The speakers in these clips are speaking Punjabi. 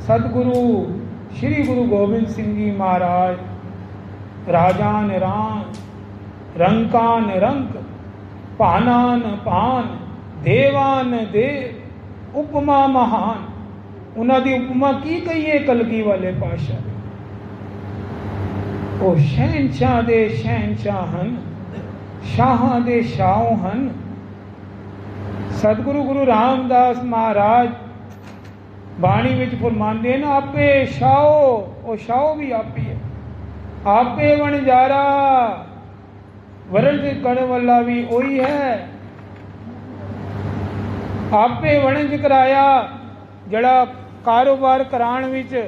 सतगुरु श्री गुरु गोबिंद सिंह जी महाराज राजान रान रंकान रंक पानान पान देवान देव उपमा महान। उन्हों की उपमा की कही है कलगी वाले पातशाह। ਉਹ ਸ਼ਹਿਨशाह ਦੇ ਸ਼ਹਿਨशाह ਹਨ, ਸ਼ਾਹਾਂ ਦੇ ਸ਼ਾਹ ਹਨ। ਸਤਿਗੁਰੂ ਗੁਰੂ ਰਾਮਦਾਸ ਮਹਾਰਾਜ ਬਾਣੀ ਵਿੱਚ ਫਰਮਾਉਂਦੇ ਨੇ ਆਪੇ ਸ਼ਾਹੋ, ਉਹ ਸ਼ਾਹੋ ਵੀ ਆਪੀ ਹੈ। ਆਪੇ ਵਣਜਾਰਾ, ਵਰਣ ਕਰਨ ਵਾਲਾ ਵੀ ਉਹੀ ਹੈ। ਆਪੇ ਵਣਜ ਕਰਾਇਆ, ਜਿਹੜਾ ਕਾਰੋਬਾਰ ਕਰਾਉਣ ਵਿੱਚ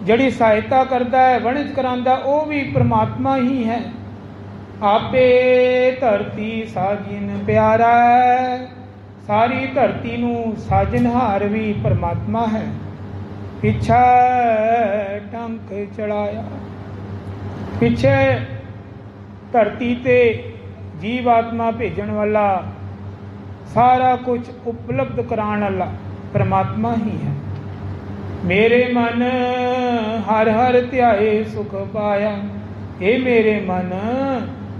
ਜਿਹੜੀ ਸਹਾਇਤਾ ਕਰਦਾ ਹੈ, ਵਣਜ ਕਰਾਉਂਦਾ, ਉਹ ਵੀ ਪ੍ਰਮਾਤਮਾ ਹੀ ਹੈ। ਆਪੇ ਧਰਤੀ ਸਾਜਿਨ ਪਿਆਰਾ ਹੈ, ਸਾਰੀ ਧਰਤੀ ਨੂੰ ਸਾਜਨਹਾਰ ਵੀ ਪ੍ਰਮਾਤਮਾ ਹੈ। ਪਿੱਛੇ ਟੰਕ ਚੜਾਇਆ, ਪਿੱਛੇ ਧਰਤੀ ਤੇ ਜੀਵ ਆਤਮਾ ਭੇਜਣ ਵਾਲਾ, ਸਾਰਾ ਕੁਝ ਉਪਲਬਧ ਕਰਾਉਣ ਵਾਲਾ ਪ੍ਰਮਾਤਮਾ ਹੀ ਹੈ। मेरे मन हर हर ध्याए सुख पाया। हे मेरे मन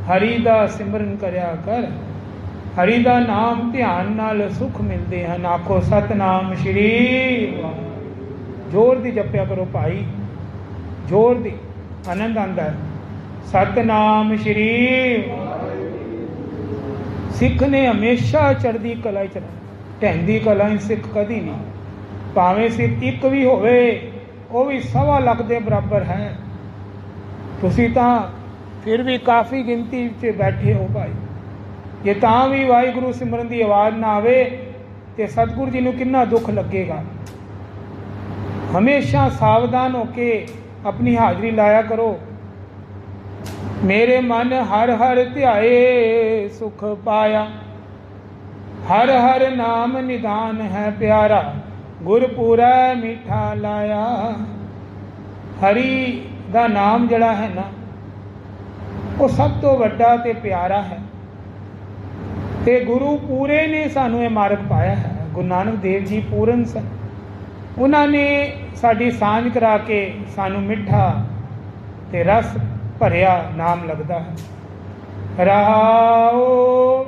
हरि दा सिमरन करया कर, हरि दा नाम ध्यान नाल सुख मिलते हैं। आखो सतनाम श्री, जोर दी जपया करो भाई, जोर दी, आनंद आंदा है। सतनाम श्री। सिख ने हमेशा चढ़दी कला च, ढहंदी कला सिख कदी नहीं। ਭਾਵੇਂ ਸਿੱਖ ਇੱਕ ਵੀ ਹੋਵੇ, ਉਹ ਵੀ 1.25 ਲੱਖ ਦੇ ਬਰਾਬਰ ਹੈ। ਤੁਸੀਂ ਤਾਂ ਫਿਰ ਵੀ ਕਾਫੀ ਗਿਣਤੀ ਵਿੱਚ ਬੈਠੇ ਹੋ ਭਾਈ। ਜੇ ਤਾਂ ਵੀ ਵਾਹਿਗੁਰੂ ਸਿਮਰਨ ਦੀ ਆਵਾਜ਼ ਨਾ ਆਵੇ ਤੇ ਸਤਿਗੁਰੂ ਜੀ ਨੂੰ ਕਿੰਨਾ ਦੁੱਖ ਲੱਗੇਗਾ। ਹਮੇਸ਼ਾ ਸਾਵਧਾਨ ਹੋ ਕੇ ਆਪਣੀ ਹਾਜ਼ਰੀ ਲਾਇਆ ਕਰੋ। ਮੇਰੇ ਮਨ ਹਰ ਹਰ ਧਿਆਏ ਸੁਖ ਪਾਇਆ, ਹਰ ਹਰ ਨਾਮ ਨਿਦਾਨ ਹੈ ਪਿਆਰਾ, ਗੁਰਪੂਰਾ ਮਿੱਠਾ ਲਾਇਆ। ਹਰੀ ਦਾ ਨਾਮ ਜਿਹੜਾ ਹੈ ਨਾ, ਉਹ ਸਭ ਤੋਂ ਵੱਡਾ ਤੇ ਪਿਆਰਾ ਹੈ। ਤੇ ਗੁਰੂ ਪੂਰੇ ਨੇ ਸਾਨੂੰ ਇਹ ਮਾਰਗ ਪਾਇਆ ਹੈ। ਗੁਰੂ ਨਾਨਕ ਦੇਵ ਜੀ ਪੂਰਨ ਸਨ, ਉਹਨਾਂ ਨੇ ਸਾਡੀ ਸਾਂਝ ਕਰਾ ਕੇ ਸਾਨੂੰ ਮਿੱਠਾ ਤੇ ਰਸ ਭਰਿਆ ਨਾਮ ਲੱਗਦਾ ਹੈ। ਰਹਾਓ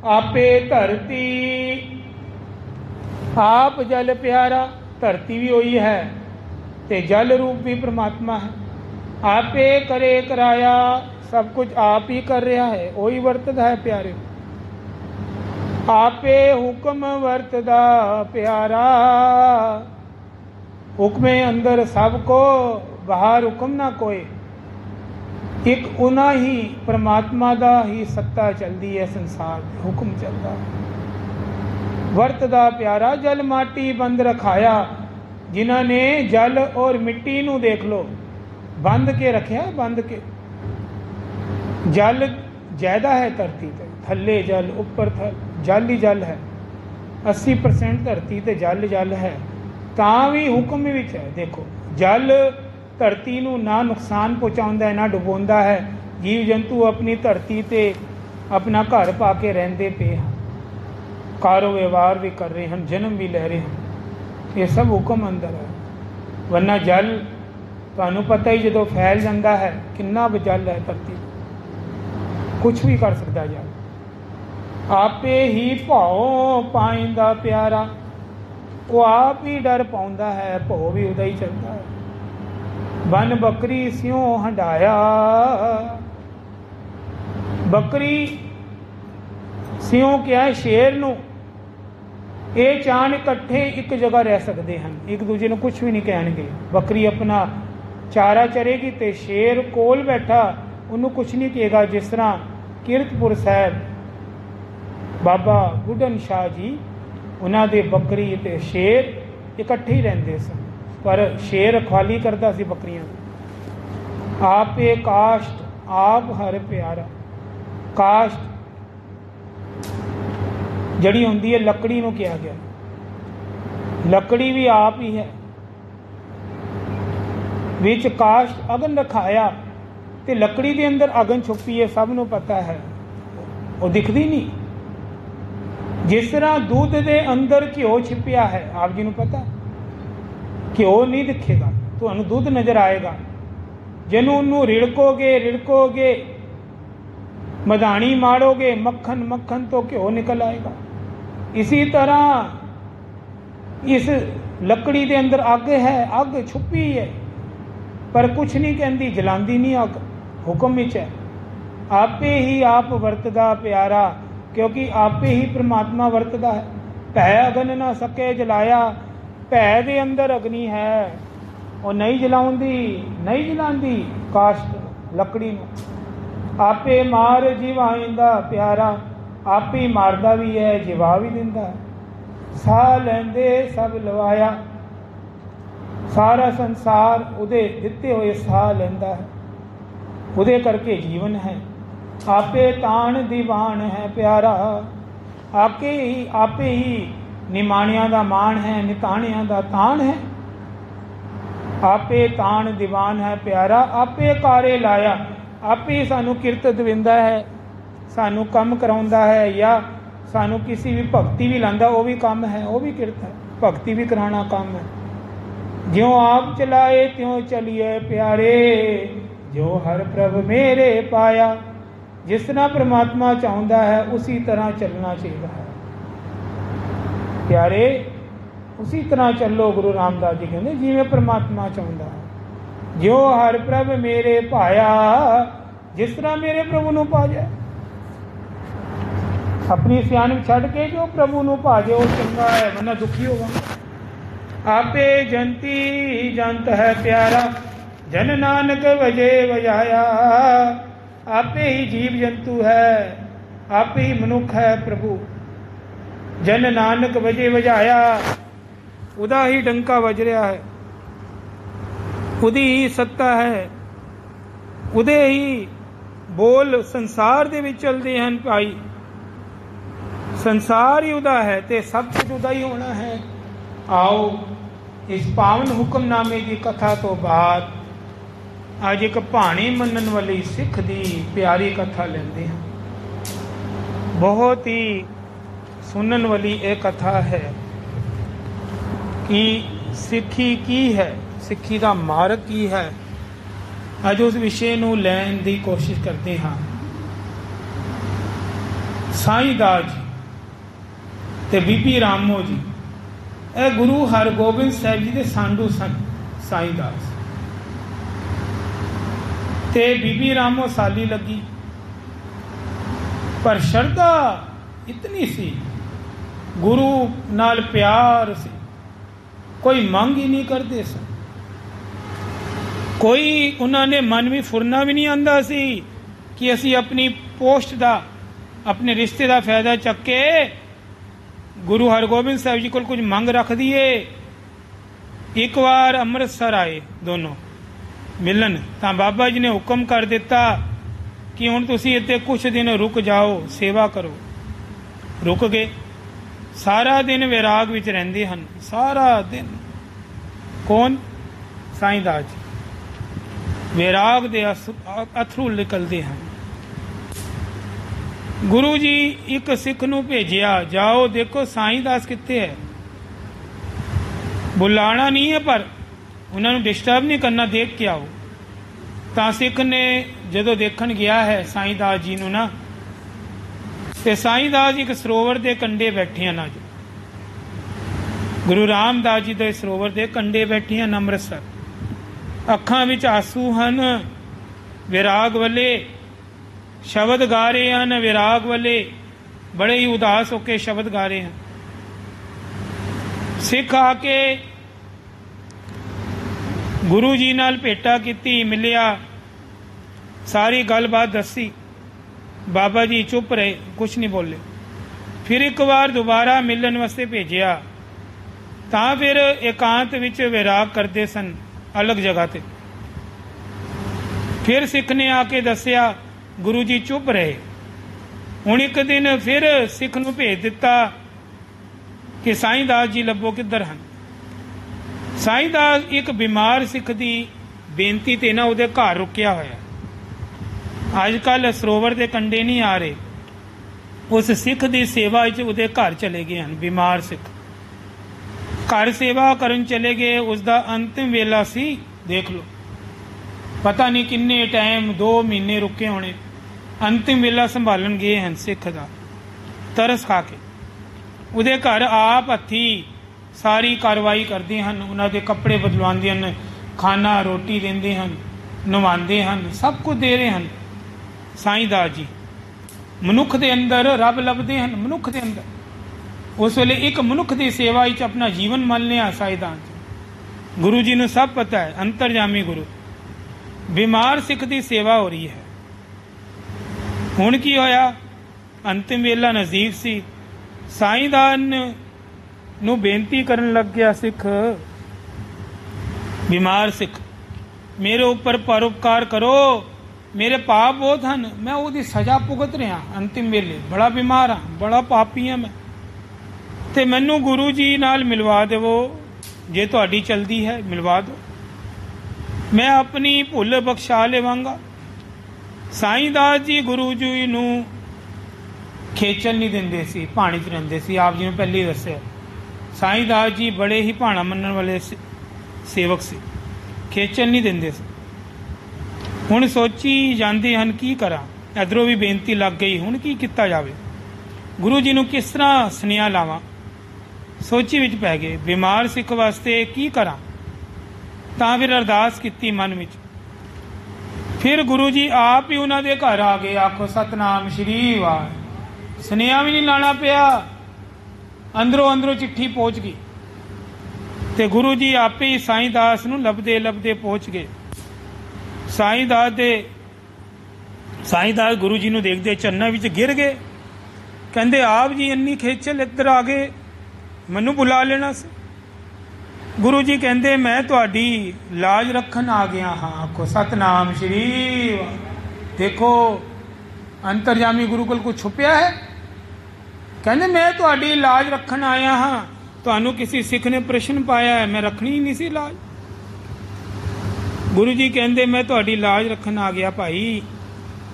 ਆਪੇ ਧਰਤੀ, आप जल प्यारा। धरती भी वही है ते जल रूप भी परमात्मा है। आपे करे कराया, सब कुछ आप ही कर रहा है, वही वरतदा है प्यारे। आपे हुक्म वरतदा प्यारा, हुक्मे अंदर सबको, बाहर हुक्म ना कोई। एक उना ही परमात्मा दा ही सत्ता चलती है, संसार हुक्म चलता है। ਵਰਤਦਾ ਪਿਆਰਾ, ਜਲ ਮਾਟੀ ਬੰਦ ਰਖਾਇਆ। ਜਿਨ੍ਹਾਂ ਨੇ ਜਲ ਔਰ ਮਿੱਟੀ ਨੂੰ ਦੇਖ ਲਓ ਬੰਦ ਕੇ ਰੱਖਿਆ, ਬੰਦ ਕੇ। ਜਲ ਜ਼ਿਆਦਾ ਹੈ ਧਰਤੀ ਤੇ, ਥੱਲੇ ਜਲ, ਉੱਪਰ ਜਲ ਹੀ ਜਲ ਹੈ। 80% ਧਰਤੀ ਤੇ ਜਲ ਜਲ ਹੈ, ਤਾਂ ਵੀ ਹੁਕਮ ਵਿੱਚ ਹੈ। ਦੇਖੋ ਜਲ ਧਰਤੀ ਨੂੰ ਨਾ ਨੁਕਸਾਨ ਪਹੁੰਚਾਉਂਦਾ ਹੈ, ਨਾ ਡੁਬੋਂਦਾ ਹੈ। ਜੀਵ ਜੰਤੂ ਆਪਣੀ ਧਰਤੀ ਤੇ ਆਪਣਾ ਘਰ ਪਾ ਕੇ ਰਹਿੰਦੇ ਪਏ ਹਨ, ਕਾਰੋ ਵਿਵਹਾਰ ਵੀ ਕਰ ਰਹੇ ਹਨ, ਜਨਮ ਵੀ ਲੈ ਰਹੇ ਹਨ। ਇਹ ਸਭ ਹੁਕਮ ਅੰਦਰ ਹੈ। ਵਰਨਾ ਜਲ ਤੁਹਾਨੂੰ ਪਤਾ ਹੀ ਜਦੋਂ ਫੈਲ ਜਾਂਦਾ ਹੈ ਕਿੰਨਾ ਜਲ ਹੈ ਧਰਤੀ, ਕੁਛ ਵੀ ਕਰ ਸਕਦਾ ਜਲ। ਆਪੇ ਹੀ ਭਾਉ ਪਾਇੰਦਾ ਪਿਆਰਾ, ਉਹ ਆਪ ਹੀ ਡਰ ਪਾਉਂਦਾ ਹੈ, ਭਉ ਵੀ ਉਹਦਾ ਹੀ ਚੱਲਦਾ ਹੈ। ਬਨ ਬੱਕਰੀ ਸਿਉ ਹੰਡਾਇਆ, ਬੱਕਰੀ ਸਿਉ ਕਿਹਾ ਸ਼ੇਰ ਨੂੰ, ਇਹ ਚਾਨ ਇਕੱਠੇ ਇੱਕ ਜਗ੍ਹਾ ਰਹਿ ਸਕਦੇ ਹਨ, ਇੱਕ ਦੂਜੇ ਨੂੰ ਕੁਛ ਵੀ ਨਹੀਂ ਕਹਿਣਗੇ। ਬੱਕਰੀ ਆਪਣਾ ਚਾਰਾ ਚਰੇਗੀ ਤੇ ਸ਼ੇਰ ਕੋਲ ਬੈਠਾ ਉਹਨੂੰ ਕੁਛ ਨਹੀਂ ਕਹੇਗਾ। ਜਿਸ ਤਰ੍ਹਾਂ ਕੀਰਤਪੁਰ ਸਾਹਿਬ ਬਾਬਾ ਬੁੱਢਨ ਸ਼ਾਹ ਜੀ, ਉਹਨਾਂ ਦੇ ਬੱਕਰੀ ਤੇ ਸ਼ੇਰ ਇਕੱਠੇ ਹੀ ਰਹਿੰਦੇ ਸਨ, ਪਰ ਸ਼ੇਰ ਰਖਵਾਲੀ ਕਰਦਾ ਸੀ ਬੱਕਰੀਆਂ ਦੀ। ਆਪੇ ਕਾਸ਼ਟ ਆਪ ਹਰ ਪਿਆਰਾ, ਕਾਸ਼ਟ ਜਿਹੜੀ ਹੁੰਦੀ ਹੈ ਲੱਕੜੀ ਨੂੰ ਕਿਹਾ ਗਿਆ, ਲੱਕੜੀ ਵੀ ਆਪ ਹੀ ਹੈ। ਵਿੱਚ ਕਾਸ਼ਟ ਅਗਨ ਰਖਾਇਆ, ਤੇ ਲੱਕੜੀ ਦੇ ਅੰਦਰ ਅਗਨ ਛੁਪੀ ਹੈ, ਸਭ ਨੂੰ ਪਤਾ ਹੈ, ਉਹ ਦਿਖਦੀ ਨਹੀਂ। ਜਿਸ ਤਰ੍ਹਾਂ ਦੁੱਧ ਦੇ ਅੰਦਰ ਘਿਓ ਛਿਪਿਆ ਹੈ, ਆਪ ਜੀ ਨੂੰ ਪਤਾ। ਘਿਓ ਨਹੀਂ ਦਿਖੇਗਾ, ਤੁਹਾਨੂੰ ਦੁੱਧ ਨਜ਼ਰ ਆਏਗਾ। ਜਿਹਨੂੰ ਉਹਨੂੰ ਰਿੜਕੋਗੇ ਮਧਾਣੀ ਮਾਰੋਗੇ, ਮੱਖਣ ਤੋਂ ਘਿਓ ਨਿਕਲ ਆਏਗਾ। ਇਸੀ ਤਰ੍ਹਾਂ ਇਸ ਲੱਕੜੀ ਦੇ ਅੰਦਰ ਅੱਗ ਹੈ, ਅੱਗ ਛੁਪੀ ਹੈ ਪਰ ਕੁਛ ਨਹੀਂ ਕਹਿੰਦੀ, ਜਲਾਂਦੀ ਨਹੀਂ ਅੱਗ, ਹੁਕਮ ਵਿੱਚ ਹੈ। ਆਪੇ ਹੀ ਆਪ ਵਰਤਦਾ ਪਿਆਰਾ, ਕਿਉਂਕਿ ਆਪੇ ਹੀ ਪ੍ਰਮਾਤਮਾ ਵਰਤਦਾ ਹੈ। ਭੈ ਅਗਨ ਨਾ ਸਕੇ ਜਲਾਇਆ, ਭੈ ਦੇ ਅੰਦਰ ਅਗਨੀ ਹੈ, ਉਹ ਨਹੀਂ ਜਲਾਉਂਦੀ ਕਾਸ਼ਤ ਲੱਕੜੀ ਨੂੰ। ਆਪੇ ਮਾਰ ਜਿਵਾਇਂਦਾ ਪਿਆਰਾ, ਆਪੇ ਹੀ ਮਾਰਦਾ ਵੀ ਹੈ, ਜਿਵਾ ਵੀ ਦਿੰਦਾ। ਸਾਹ ਲੈਂਦੇ ਸਭ ਲਵਾਇਆ, ਸਾਰਾ ਸੰਸਾਰ ਉਹਦੇ ਦਿੱਤੇ ਹੋਏ ਸਾਹ ਲੈਂਦਾ ਹੈ, ਉਹਦੇ ਕਰਕੇ ਜੀਵਨ ਹੈ। ਆਪੇ ਤਾਣ ਦੀਵਾਨ ਹੈ ਪਿਆਰਾ, ਆਪੇ ਹੀ ਨਿਮਾਣਿਆਂ ਦਾ ਮਾਣ ਹੈ, ਨਿਤਾਣਿਆਂ ਦਾ ਤਾਣ ਹੈ। ਆਪੇ ਤਾਣ ਦੀਵਾਨ ਹੈ ਪਿਆਰਾ, ਆਪੇ ਕਾਰੇ ਲਾਇਆ, ਆਪੇ ਸਾਨੂੰ ਕਿਰਤ ਦਿੰਦਾ ਹੈ, ਸਾਨੂੰ ਕੰਮ ਕਰਾਉਂਦਾ ਹੈ, ਜਾਂ ਸਾਨੂੰ ਕਿਸੇ ਵੀ ਭਗਤੀ ਵੀ ਲਾਂਦਾ, ਉਹ ਵੀ ਕੰਮ ਹੈ, ਉਹ ਵੀ ਕਿਰਤ ਹੈ। ਭਗਤੀ ਵੀ ਕਰਾਉਣਾ ਕੰਮ ਹੈ। ਜਿਉਂ ਆਪ ਚਲਾਏ ਤਿਉਂ ਚਲੀਏ ਪਿਆਰੇ, ਜੋ ਹਰ ਪ੍ਰਭ ਮੇਰੇ ਪਾਇਆ। ਜਿਸ ਤਰ੍ਹਾਂ ਪ੍ਰਮਾਤਮਾ ਚਾਹੁੰਦਾ ਹੈ ਉਸੀ ਤਰ੍ਹਾਂ ਚੱਲਣਾ ਚਾਹੀਦਾ ਹੈ ਪਿਆਰੇ, ਉਸੀ ਤਰ੍ਹਾਂ ਚੱਲੋ। ਗੁਰੂ ਰਾਮਦਾਸ ਜੀ ਕਹਿੰਦੇ ਜਿਵੇਂ ਪ੍ਰਮਾਤਮਾ ਚਾਹੁੰਦਾ ਹੈ। ਜਿਉ ਹਰ ਪ੍ਰਭ ਮੇਰੇ ਭਾਇਆ, ਜਿਸ ਤਰ੍ਹਾਂ ਮੇਰੇ ਪ੍ਰਭੂ ਨੂੰ ਪਾ ਜਾਏ। ਆਪਣੀ ਸਿਆਣਪ ਛੱਡ ਕੇ ਜੋ ਪ੍ਰਭੂ ਨੂੰ ਪਾ ਜਾਏ ਉਹ ਚੰਗਾ ਹੈ, ਵਰਨਾ ਦੁਖੀ ਹੋਗਾ। ਆਪੇ ਜੰਤੀ ਜੰਤ ਹੈ ਪਿਆਰਾ, ਜਨ ਨਾਨਕ ਵਜੇ ਵਜਾਇਆ। ਆਪੇ ਹੀ ਜੀਵ ਜੰਤੂ ਹੈ, ਆਪੇ ਹੀ ਮਨੁੱਖ ਹੈ ਪ੍ਰਭੂ। ਜਨ ਨਾਨਕ ਵਜੇ ਵਜਾਇਆ, ਉਹਦਾ ਹੀ ਡੰਕਾ ਵੱਜ ਰਿਹਾ ਹੈ, ਉਹਦੀ ਹੀ ਸੱਤਾ ਹੈ, ਉਹਦੇ ਹੀ ਬੋਲ ਸੰਸਾਰ ਦੇ ਵਿੱਚ ਚੱਲਦੇ ਹਨ ਭਾਈ। ਸੰਸਾਰ ਹੀ ਉਹਦਾ ਹੈ ਤੇ ਸਭ ਕੁਝ ਉਹਦਾ ਹੀ ਹੋਣਾ ਹੈ। ਆਓ ਇਸ ਪਾਵਨ ਹੁਕਮਨਾਮੇ ਦੀ ਕਥਾ ਤੋਂ ਬਾਅਦ ਅੱਜ ਇੱਕ ਭਾਣੇ ਮੰਨਣ ਵਾਲੀ ਸਿੱਖ ਦੀ ਪਿਆਰੀ ਕਥਾ ਲੈਂਦੇ ਹਾਂ। ਬਹੁਤ ਹੀ ਸੁਣਨ ਵਾਲੀ ਇਹ ਕਥਾ ਹੈ ਕਿ ਸਿੱਖੀ ਕੀ ਹੈ, ਸਿੱਖੀ ਦਾ ਮਾਰਗ ਕੀ ਹੈ। ਅੱਜ ਉਸ ਵਿਸ਼ੇ ਨੂੰ ਲੈਣ ਦੀ ਕੋਸ਼ਿਸ਼ ਕਰਦੇ ਹਾਂ। ਸਾਈਂ ਦਾਸ ਜੀ ਤੇ ਬੀਬੀ ਰਾਮੋ ਜੀ, ਇਹ ਗੁਰੂ ਹਰਗੋਬਿੰਦ ਸਾਹਿਬ ਜੀ ਦੇ ਸਾਂਢੂ ਸਨ। ਸਾਈਂ ਦਾਸ ਤੇ ਬੀਬੀ ਰਾਮੋ ਸਾਲੀ ਲੱਗੀ, ਪਰ ਸ਼ਰਧਾ ਇਤਨੀ ਸੀ, ਗੁਰੂ ਨਾਲ ਪਿਆਰ ਸੀ, ਕੋਈ ਮੰਗ ਹੀ ਨਹੀਂ ਕਰਦੇ ਸਨ। ਕੋਈ ਉਹਨਾਂ ਨੇ ਮਨ ਵੀ ਫੁਰਨਾ ਵੀ ਨਹੀਂ ਆਉਂਦਾ ਸੀ ਕਿ ਅਸੀਂ ਆਪਣੀ ਪੋਸਟ ਦਾ, ਆਪਣੇ ਰਿਸ਼ਤੇ ਦਾ ਫਾਇਦਾ ਚੱਕ ਕੇ ਗੁਰੂ ਹਰਗੋਬਿੰਦ ਸਾਹਿਬ ਜੀ ਕੋਲ ਕੁਝ ਮੰਗ ਰੱਖ ਦਈਏ। ਇੱਕ ਵਾਰ ਅੰਮ੍ਰਿਤਸਰ ਆਏ ਦੋਨੋਂ ਮਿਲਣ, ਤਾਂ ਬਾਬਾ ਜੀ ਨੇ ਹੁਕਮ ਕਰ ਦਿੱਤਾ ਕਿ ਹੁਣ ਤੁਸੀਂ ਇੱਥੇ ਕੁਛ ਦਿਨ ਰੁਕ ਜਾਓ, ਸੇਵਾ ਕਰੋ। ਰੁਕ ਗਏ। ਸਾਰਾ ਦਿਨ ਵਿਰਾਗ ਵਿੱਚ ਰਹਿੰਦੇ ਹਨ, ਸਾਰਾ ਦਿਨ। ਕੌਣ? ਸਾਈਂ ਦਾਸ ਜੀ। ਵਿਰਾਗ ਦੇ ਅਥਰੂ ਨਿਕਲਦੇ ਹਨ। ਗੁਰੂ ਜੀ ਇੱਕ ਸਿੱਖ ਨੂੰ ਭੇਜਿਆ, ਜਾਓ ਦੇਖੋ ਸਾਈਂ ਦਾਸ ਕਿੱਥੇ ਹੈ। ਬੁਲਾਣਾ ਨਹੀਂ ਹੈ ਪਰ ਉਹਨਾਂ ਨੂੰ ਡਿਸਟਰਬ ਨਹੀਂ ਕਰਨਾ, ਦੇਖ ਕੇ ਆਓ। ਤਾਂ ਸਿੱਖ ਨੇ ਜਦੋਂ ਦੇਖਣ ਗਿਆ ਹੈ ਸਾਈਂ ਦਾਸ ਜੀ ਨੂੰ ਨਾ, ਤੇ ਸਾਈਂ ਦਾਸ ਜੀ ਇੱਕ ਸਰੋਵਰ ਦੇ ਕੰਢੇ ਬੈਠੇ ਹਨ। ਅੱਜ ਗੁਰੂ ਰਾਮਦਾਸ ਜੀ ਦੇ ਸਰੋਵਰ ਦੇ ਕੰਢੇ ਬੈਠੇ ਹਨ ਅੰਮ੍ਰਿਤਸਰ। ਅੱਖਾਂ ਵਿੱਚ ਆਂਸੂ ਹਨ, ਵਿਰਾਗ ਵਾਲੇ ਸ਼ਬਦ ਗਾ ਰਹੇ ਹਨ। ਵਿਰਾਗ ਵਾਲੇ ਬੜੇ ਹੀ ਉਦਾਸ ਹੋ ਕੇ ਸ਼ਬਦ ਗਾ ਰਹੇ ਹਨ। ਸਿੱਖ ਆ ਕੇ ਗੁਰੂ ਜੀ ਨਾਲ ਭੇਟਾ ਕੀਤੀ, ਮਿਲਿਆ, ਸਾਰੀ ਗੱਲਬਾਤ ਦੱਸੀ। ਬਾਬਾ ਜੀ ਚੁੱਪ ਰਹੇ, ਕੁਛ ਨਹੀਂ ਬੋਲੇ। ਫਿਰ ਇੱਕ ਵਾਰ ਦੁਬਾਰਾ ਮਿਲਣ ਵਾਸਤੇ ਭੇਜਿਆ, ਤਾਂ ਫਿਰ ਇਕਾਂਤ ਵਿੱਚ ਵਿਰਾਗ ਕਰਦੇ ਸਨ ਅਲੱਗ ਜਗ੍ਹਾ ਤੇ। ਫਿਰ ਸਿੱਖ ਨੇ ਆ ਕੇ ਦੱਸਿਆ, ਗੁਰੂ ਜੀ ਚੁੱਪ ਰਹੇ। ਹੁਣ ਇੱਕ ਦਿਨ ਫਿਰ ਸਿੱਖ ਨੂੰ ਭੇਜ ਦਿੱਤਾ ਕਿ ਸਾਈਂ ਦਾਸ ਜੀ ਲੱਭੋ ਕਿੱਧਰ ਹਨ। ਸਾਈਂ ਦਾਸ ਇੱਕ ਬਿਮਾਰ ਸਿੱਖ ਦੀ ਬੇਨਤੀ ਤੇ ਨਾ ਉਹਦੇ ਘਰ ਰੁਕਿਆ ਹੋਇਆ। ਅੱਜ ਕੱਲ੍ਹ ਸਰੋਵਰ ਦੇ ਕੰਢੇ ਨਹੀਂ ਆ ਰਹੇ। ਉਸ ਸਿੱਖ ਦੀ ਸੇਵਾ ਵਿੱਚ ਉਹਦੇ ਘਰ ਚਲੇ ਗਏ ਹਨ ਬਿਮਾਰ ਸਿੱਖ। घर सेवा करन चले गए, उसका अंतिम वेला सी। देख लो, पता नहीं किन्ने टाइम 2 महीने रुके होने, अंतिम वेला संभालन गए हैं सिख का तरस खा के। ਉਹਦੇ घर आप हथी सारी कार्रवाई करते हैं, उन्होंने कपड़े बदलवाते हैं, खाना रोटी देंगे हैं, नवाते हैं, सब कुछ दे रहे हैं। साईं दास जी मनुख के अंदर रब लभदे हैं, मनुख के अंदर। उस वेले एक मनुख की सेवा विच अपना जीवन मन लिया साईं दास जी। गुरु जी ने सब पता है, अंतरजामी गुरु। बीमार सिख की सेवा हो रही है। हुण की होया, अंतिम वेला नज़दीक सी। साईं दास नू बेनती करन लग गया सिख, बीमार सिख, मेरे ऊपर परोपकार करो, मेरे पाप बहुत हैं, मैं उसकी सजा भुगत रहा अंतिम वेले, बड़ा बीमार हाँ, बड़ा पापी हाँ मैं, ते मैनू गुरु जी नाल मिलवा देवो, जे तुहाडी चलदी है मिलवा दो, मैं अपनी भुल बख्शा लेवांगा। साईं दास जी गुरु जी नू खेचल नहीं देंदे सी, भाणी च रहिंदे सी। आप जी ने पहले ही दस्सिया, साईं दास जी बड़े ही भाणा मनण वाले सेवक से, खेचल नहीं देंदे सी। हुण सोची जांदे हन की करा, इधरों भी बेनती लग गई, हुण की किता जावे, गुरु जी नू किस तरह सुनेहा लावां। सोची विच पै गए, बीमार सिख वास्ते की करा। तां फिर अरदास कीती मन विच। फिर गुरु जी आप ही उन्हां दे घर आ गए। आखो सतनाम श्री वाहिगुरू। सुनेहा भी नहीं लाना पिया, अंदरों अंदरों चिट्ठी पहुंच गई, ते गुरु जी आपे ही साईं दास नू लभदे लभदे पहुंच गए। साईं दास गुरु जी नू देखदे चरणा विच गिर गए, कहंदे आप जी इन्नी खेचल इधर आ गए, मैनू बुला लेना सी। गुरु जी कहंदे मैं तुहाडी लाज रखन आ गया हाँ। आखो सतनाम श्री वाहिगुरू। देखो अंतरजामी गुरु कोल कुछ छुपिया है। कहंदे मैं तुहाडी लाज रखन आया हाँ, तुहानू किसी सिख ने प्रश्न पाया है, मैं रखनी ही नहीं सी लाज। गुरु जी कहंदे मैं तुहाडी लाज रखन आ गया भाई।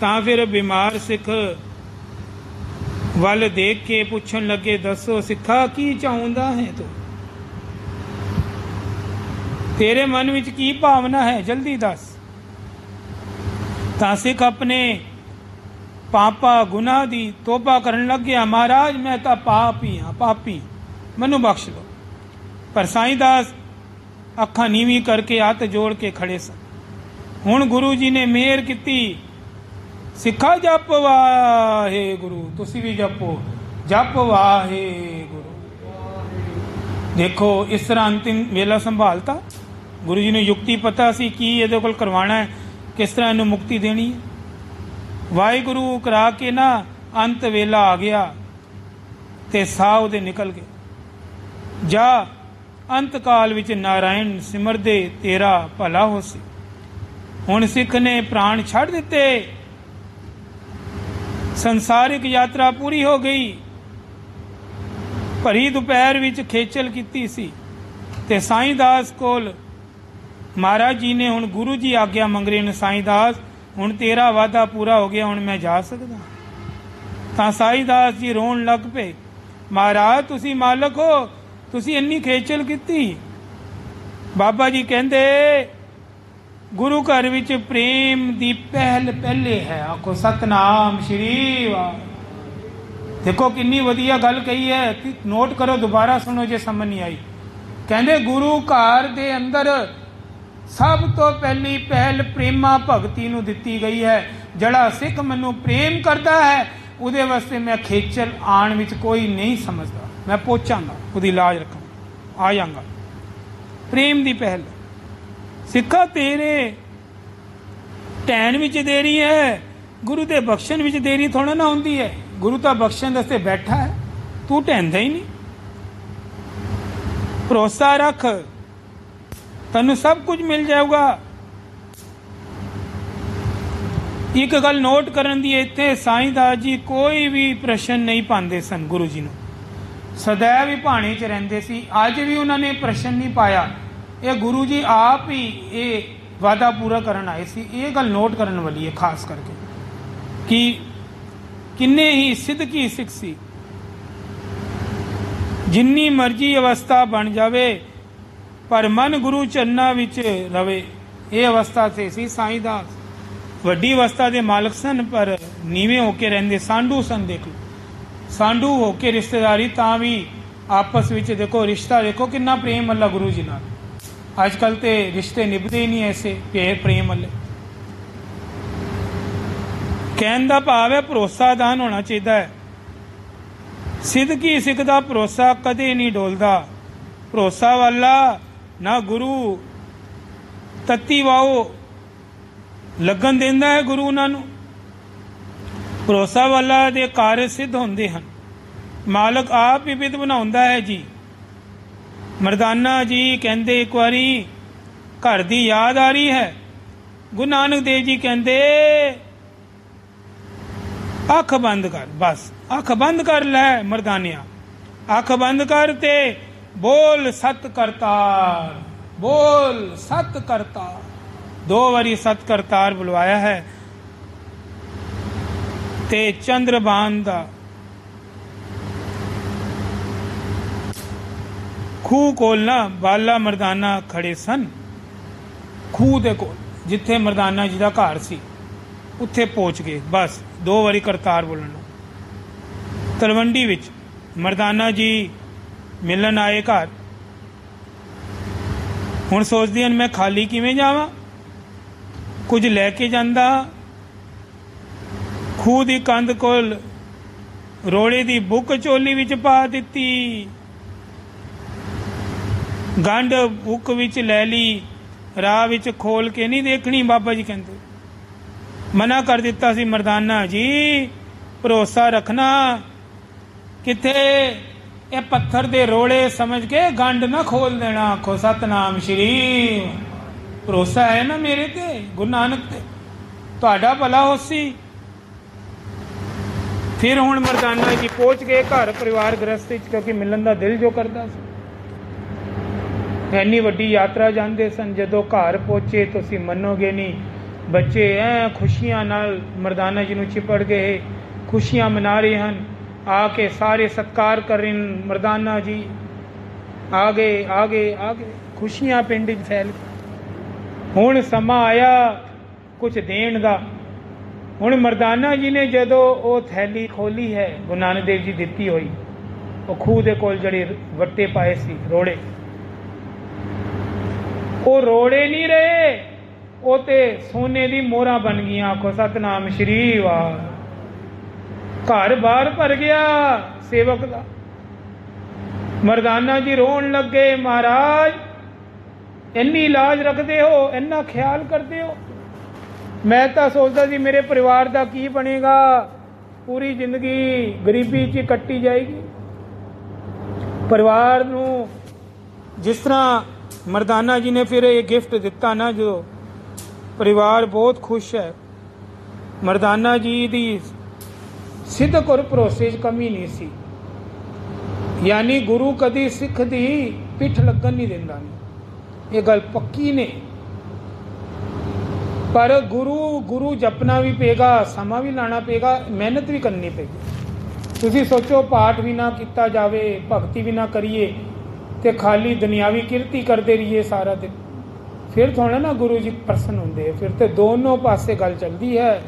तां फिर बीमार सिख वल देख के पुछन लगे, दसो सिखा की चाहुंदा है तू, तेरे मन विच की भावना है, जल्दी दस। तां सिख अपने पापा गुनाह दी तोबा करन लग गया, महाराज मैं तो पापी हाँ, पापी, मैनू बख्श लो। पर साईं दास अखां नीवी करके हथ जोड़ के खड़े सन। हुण गुरु जी ने मेहर कीती, सिखा जप वाहे गुरु, तुसी भी जपो, जप वाहे गुरु। देखो इस तरह अंतिम वेला संभालता। गुरु जी ने युक्ति पता सी की इहदे कोल करवाना है, किस तरह इन्हू मुक्ति देनी है। वाहिगुरु करा के ना अंत वेला आ गया ते साह उहदे निकल गए। जा अंत काल विच नारायण सिमरदे तेरा भला होसी। हुण सिख ने प्राण छड़ दिते, संसारिक यात्रा पूरी हो गई। भरी दोपहर विच खेचल कीती सी ते साईं दास कोल महाराज जी ने हुण गुरु जी आग्या मंग रहे ने, साईं दास हुण तेरा वादा पूरा हो गया, हुण मैं जा सकदा। तां साईं दास जी रोण लग पे, महाराज तुसी मालक हो, तुसी इन्नी खेचल कीती। बाबा जी कहंदे गुरु घर विच प्रेम दी पहल पहले है। आखो सतनाम श्री वाहिगुरू। देखो किन्नी वधिया गल कही है, नोट करो, दोबारा सुनो जे समझ नहीं आई। कहंदे गुरु घर दे अंदर सब तो पहली पहल प्रेमा भगती नू दिती गई है। जड़ा सिख मैनू प्रेम करता है उहदे वास्ते मैं खेचल आण विच कोई नहीं समझदा, मैं पहुंचांगा, उहदी लाज रखां, आ जांगा। प्रेम दी पहल सिखा तेरे ढैण विच देरी है, गुरु दे बख्शण विच देरी थोड़ा ना होंदी है। गुरु तां बख्शण वास्ते बैठा है, तू ढैंदा ही नहीं। भरोसा रख, तैनू सब कुछ मिल जाएगा। एक गल नोट करन दी इत्थे, साईं दास जी कोई भी प्रश्न नहीं पाते सन गुरु जी नू, सदैव ही भाणे च रहिंदे सी। अज भी उन्होंने प्रश्न नहीं पाया। ये गुरु जी आप ही ये वादा पूरा करन आए सी। ये गल नोट करन वाली है खास करके कि किन्ने ही सिद्ध की सिख सी। ਜਿੰਨੀ ਮਰਜ਼ੀ ਅਵਸਥਾ ਬਣ ਜਾਵੇ ਪਰ ਮਨ ਗੁਰੂ ਚਰਨਾਂ ਵਿੱਚ ਰਵੇ। ਇਹ ਅਵਸਥਾ ਤੇ ਸੀ ਸਾਈਂ ਦਾਸ। ਵੱਡੀ ਅਵਸਥਾ ਦੇ ਮਾਲਕ ਸਨ ਪਰ ਨੀਵੇਂ ਹੋ ਕੇ ਰਹਿੰਦੇ। ਸਾਂਢੂ ਸਨ। ਦੇਖ ਲਓ, ਸਾਂਢੂ ਹੋ ਕੇ ਰਿਸ਼ਤੇਦਾਰੀ, ਤਾਂ ਵੀ ਆਪਸ ਵਿੱਚ ਦੇਖੋ ਰਿਸ਼ਤਾ, ਦੇਖੋ ਕਿੰਨਾ ਪ੍ਰੇਮ ਅੱਲਾ ਗੁਰੂ ਜੀ ਨਾਲ। ਅੱਜ ਕੱਲ੍ਹ ਤੇ ਰਿਸ਼ਤੇ ਨਿਭਦੇ ਹੀ ਨਹੀਂ ਐਸੇ ਪ੍ਰੇਮ ਵਾਲੇ। ਕਹਿਣ ਦਾ ਭਾਵ ਹੈ ਭਰੋਸਾਦਾਨ ਹੋਣਾ ਚਾਹੀਦਾ ਹੈ। ਸਿੱਧਕੀ ਸਿੱਖ ਦਾ ਭਰੋਸਾ ਕਦੇ ਨਹੀਂ ਡੋਲਦਾ। ਭਰੋਸਾ ਵਾਲਾ ਨਾ ਗੁਰੂ ਤੱਤੀ ਵਾਓ ਲੱਗਣ ਦਿੰਦਾ ਹੈ ਗੁਰੂ ਉਹਨਾਂ ਨੂੰ। ਭਰੋਸਾ ਵਾਲਾ ਦੇ ਕਾਰਜ ਸਿੱਧ ਹੁੰਦੇ ਹਨ। ਮਾਲਕ ਆਪ ਹੀ ਵਿਧ ਬਣਾਉਂਦਾ ਹੈ ਜੀ। ਮਰਦਾਨਾ ਜੀ ਕਹਿੰਦੇ ਇੱਕ ਵਾਰੀ ਘਰ ਦੀ ਯਾਦ ਆ ਰਹੀ ਹੈ। ਗੁਰੂ ਨਾਨਕ ਦੇਵ ਜੀ ਕਹਿੰਦੇ ਅੱਖ ਬੰਦ ਕਰ, ਬਸ ਅੱਖ ਬੰਦ ਕਰ ਲੈ ਮਰਦਾਨਿਆ, ਅੱਖ ਬੰਦ ਕਰ ਤੇ ਬੋਲ ਸਤ ਕਰਤਾਰ, ਬੋਲ ਸਤ ਕਰਤਾਰ। 2 ਵਾਰੀ ਸਤ ਕਰਤਾਰ ਬੁਲਵਾਇਆ ਹੈ। ਤੇ ਚੰਦਰਬਾਨ ਦਾ ਖੂਹ ਕੋਲ ਨਾ ਬਾਲਾ ਮਰਦਾਨਾ ਖੜੇ ਸਨ। ਖੂਹ ਦੇ ਕੋਲ ਜਿੱਥੇ ਮਰਦਾਨਾ ਜੀ ਦਾ ਘਰ ਸੀ ਉੱਥੇ ਪਹੁੰਚ ਗਏ। ਬਸ 2 ਵਾਰੀ ਕਰਤਾਰ ਬੋਲਣਾ। ਤਲਵੰਡੀ ਵਿੱਚ ਮਰਦਾਨਾ ਜੀ ਮਿਲਣ ਆਏ ਘਰ। ਹੁਣ ਸੋਚਦੇ ਹਨ ਮੈਂ ਖਾਲੀ ਕਿਵੇਂ ਜਾਵਾਂ, ਕੁਝ ਲੈ ਕੇ ਜਾਂਦਾ। ਖੂਹ ਦੀ ਕੰਧ ਕੋਲ ਰੋੜੇ ਦੀ ਬੁੱਕ ਝੋਲੀ ਵਿੱਚ ਪਾ ਦਿੱਤੀ। ਗੰਢ ਬੁੱਕ ਵਿੱਚ ਲੈ ਲਈ। ਰਾਹ ਵਿੱਚ ਖੋਲ ਕੇ ਨਹੀਂ ਦੇਖਣੀ, ਬਾਬਾ ਜੀ ਕਹਿੰਦੇ। ਮਨਾ ਕਰ ਦਿੱਤਾ ਸੀ ਮਰਦਾਨਾ ਜੀ, ਭਰੋਸਾ ਰੱਖਣਾ। ਕਿੱਥੇ ਇਹ ਪੱਥਰ ਦੇ ਰੋੜੇ ਸਮਝ ਕੇ ਗੰਢ ਨਾ ਖੋਲ ਦੇਣਾ। ਆਖੋ ਸਤਨਾਮ ਸ਼੍ਰੀ। ਭਰੋਸਾ ਹੈ ਨਾ ਮੇਰੇ ਤੇ, ਗੁਰੂ ਨਾਨਕ ਤੇ, ਤੁਹਾਡਾ ਭਲਾ ਹੋਸੀ। ਫਿਰ ਹੁਣ ਮਰਦਾਨਾ ਜੀ ਪਹੁੰਚ ਗਏ ਘਰ ਪਰਿਵਾਰ ਗ੍ਰਸਤ ਵਿੱਚ, ਕਿਉਂਕਿ ਮਿਲਣ ਦਾ ਦਿਲ ਜੋ ਕਰਦਾ ਸੀ। ਇੰਨੀ ਵੱਡੀ ਯਾਤਰਾ ਜਾਂਦੇ ਸਨ। ਜਦੋਂ ਘਰ ਪਹੁੰਚੇ ਤੁਸੀਂ ਮੰਨੋਗੇ ਨਹੀਂ, ਬੱਚੇ ਐ ਖੁਸ਼ੀਆਂ ਨਾਲ ਮਰਦਾਨਾ ਜੀ ਨੂੰ ਚਿਪੜ ਗਏ, ਖੁਸ਼ੀਆਂ ਮਨਾ ਰਹੇ ਹਨ। ਆ ਕੇ ਸਾਰੇ ਸਤਿਕਾਰ ਕਰ ਰਹੇ ਹਨ। ਮਰਦਾਨਾ ਜੀ ਆ ਗਏ, ਆ ਗਏ, ਆ ਗਏ। ਖੁਸ਼ੀਆਂ ਪਿੰਡ 'ਚ ਫੈਲ ਗਈਆਂ। ਹੁਣ ਸਮਾਂ ਆਇਆ ਕੁਝ ਦੇਣ ਦਾ। ਹੁਣ ਮਰਦਾਨਾ ਜੀ ਨੇ ਜਦੋਂ ਉਹ ਥੈਲੀ ਖੋਲੀ ਹੈ ਗੁਰੂ ਨਾਨਕ ਦੇਵ ਜੀ ਦਿੱਤੀ ਹੋਈ, ਉਹ ਖੂਹ ਦੇ ਕੋਲ ਜਿਹੜੇ ਵੱਟੇ ਪਾਏ ਸੀ ਰੋੜੇ, ਉਹ ਰੋੜੇ ਨਹੀਂ ਰਹੇ, ਉਹ ਤੇ ਸੋਨੇ ਦੀ ਮੋਹਰਾਂ ਬਣ ਗਈਆਂ। ਆਖੋ ਸਤਨਾਮ ਸ਼੍ਰੀ ਵਾਹ। ਘਰ ਬਾਹਰ ਭਰ ਗਿਆ ਸੇਵਕ ਦਾ। ਮਰਦਾਨਾ ਜੀ ਰੋਣ ਲੱਗੇ, ਮਹਾਰਾਜ ਇੰਨੀ ਲਾਜ ਰੱਖਦੇ ਹੋ, ਇੰਨਾ ਖਿਆਲ ਕਰਦੇ ਹੋ। ਮੈਂ ਤਾਂ ਸੋਚਦਾ ਸੀ ਮੇਰੇ ਪਰਿਵਾਰ ਦਾ ਕੀ ਬਣੇਗਾ, ਪੂਰੀ ਜ਼ਿੰਦਗੀ ਗਰੀਬੀ 'ਚ ਕੱਟੀ ਜਾਏਗੀ। ਪਰਿਵਾਰ ਨੂੰ ਜਿਸ ਤਰ੍ਹਾਂ ਮਰਦਾਨਾ ਜੀ ਨੇ ਫਿਰ ਇਹ ਗਿਫਟ ਦਿੱਤਾ ਨਾ, ਜੋ ਪਰਿਵਾਰ ਬਹੁਤ ਖੁਸ਼ ਹੈ। ਮਰਦਾਨਾ ਜੀ ਦੀ ਸਿੱਧਕ ਔਰ ਭਰੋਸੇ 'ਚ ਕਮੀ ਨਹੀਂ ਸੀ। ਯਾਨੀ ਗੁਰੂ ਕਦੀ ਸਿੱਖ ਦੀ ਪਿੱਠ ਲੱਗਣ ਨਹੀਂ ਦਿੰਦਾ, ਇਹ ਗੱਲ ਪੱਕੀ ਨੇ। ਪਰ ਗੁਰੂ ਜਪਣਾ ਵੀ ਪਏਗਾ, ਸਮਾਂ ਵੀ ਲਾਣਾ ਪਏਗਾ, ਮਿਹਨਤ ਵੀ ਕਰਨੀ ਪਏਗੀ। ਤੁਸੀਂ ਸੋਚੋ ਪਾਠ ਵੀ ਨਾ ਕੀਤਾ ਜਾਵੇ, ਭਗਤੀ ਵੀ ਨਾ ਕਰੀਏ ਤੇ ਖਾਲੀ ਦੁਨਿਆਵੀ ਕਿਰਤੀ ਕਰਦੇ ਰਹੀਏ ਸਾਰਾ ਦਿਨ, ਫਿਰ ਥੋੜਾ ਨਾ ਗੁਰੂ ਜੀ ਪ੍ਰਸੰਨ ਹੁੰਦੇ। ਫਿਰ ਤੇ ਦੋਨੋਂ ਪਾਸੇ ਗੱਲ ਚੱਲਦੀ ਹੈ।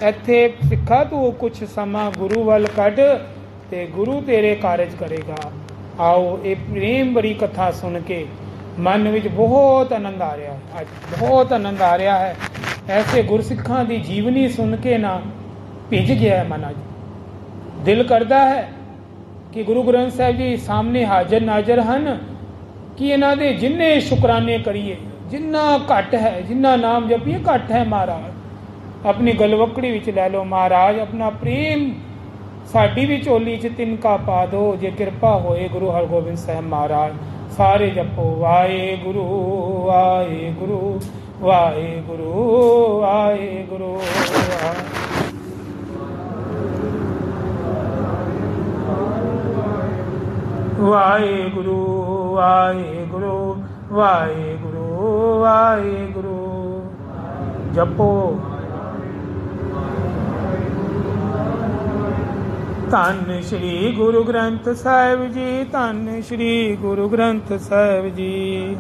ਇੱਥੇ ਸਿੱਖਾ ਤੂੰ ਕੁਛ ਸਮਾਂ ਗੁਰੂ ਵੱਲ ਕੱਢ ਤੇ ਗੁਰੂ ਤੇਰੇ ਕਾਰਜ ਕਰੇਗਾ। ਆਓ ਇਹ ਪ੍ਰੇਮ ਭਰੀ ਕਥਾ ਸੁਣ ਕੇ ਮਨ ਵਿੱਚ ਬਹੁਤ ਆਨੰਦ ਆ ਰਿਹਾ ਹੈ। ਅੱਜ ਬਹੁਤ ਆਨੰਦ ਆ ਰਿਹਾ ਹੈ। ਐਸੇ ਗੁਰਸਿੱਖਾਂ ਦੀ ਜੀਵਨੀ ਸੁਣ ਕੇ ਨਾ ਭਿੱਜ ਗਿਆ ਹੈ ਮਨ। ਅੱਜ ਦਿਲ ਕਰਦਾ ਹੈ ਕਿ ਗੁਰੂ ਗ੍ਰੰਥ ਸਾਹਿਬ ਜੀ ਸਾਹਮਣੇ ਹਾਜ਼ਰ ਨਾਜ਼ਰ ਹਨ, ਕਿ ਇਹਨਾਂ ਦੇ ਜਿੰਨੇ ਸ਼ੁਕਰਾਨੇ ਕਰੀਏ, ਜਿੰਨਾ ਘੱਟ ਹੈ, ਜਿੰਨਾ ਨਾਮ ਜਪੀਏ ਘੱਟ ਹੈ। ਮਹਾਰਾਜ ਆਪਣੀ ਗਲਵਕੜੀ ਵਿੱਚ ਲੈ ਲਓ। ਮਹਾਰਾਜ ਆਪਣਾ ਪ੍ਰੇਮ ਸਾਡੀ ਵੀ ਝੋਲੀ 'ਚ ਤਿਨਕਾ ਪਾ ਦਿਓ, ਜੇ ਕਿਰਪਾ ਹੋਏ ਗੁਰੂ ਹਰਗੋਬਿੰਦ ਸਾਹਿਬ ਮਹਾਰਾਜ। ਸਾਰੇ ਜਪੋ ਵਾਹਿਗੁਰੂ ਵਾਹਿਗੁਰੂ ਵਾਹਿਗੁਰੂ ਵਾਹਿਗੁਰੂ। ਵਾਹਿਗੁਰੂ ਵਾਹਿਗੁਰੂ ਵਾਹਿਗੁਰੂ ਵਾਹਿਗੁਰੂ। ਜਪੋ ਧੰਨ ਸ਼੍ਰੀ ਗੁਰੂ ਗ੍ਰੰਥ ਸਾਹਿਬ ਜੀ, ਧੰਨ ਸ਼੍ਰੀ ਗੁਰੂ ਗ੍ਰੰਥ ਸਾਹਿਬ ਜੀ।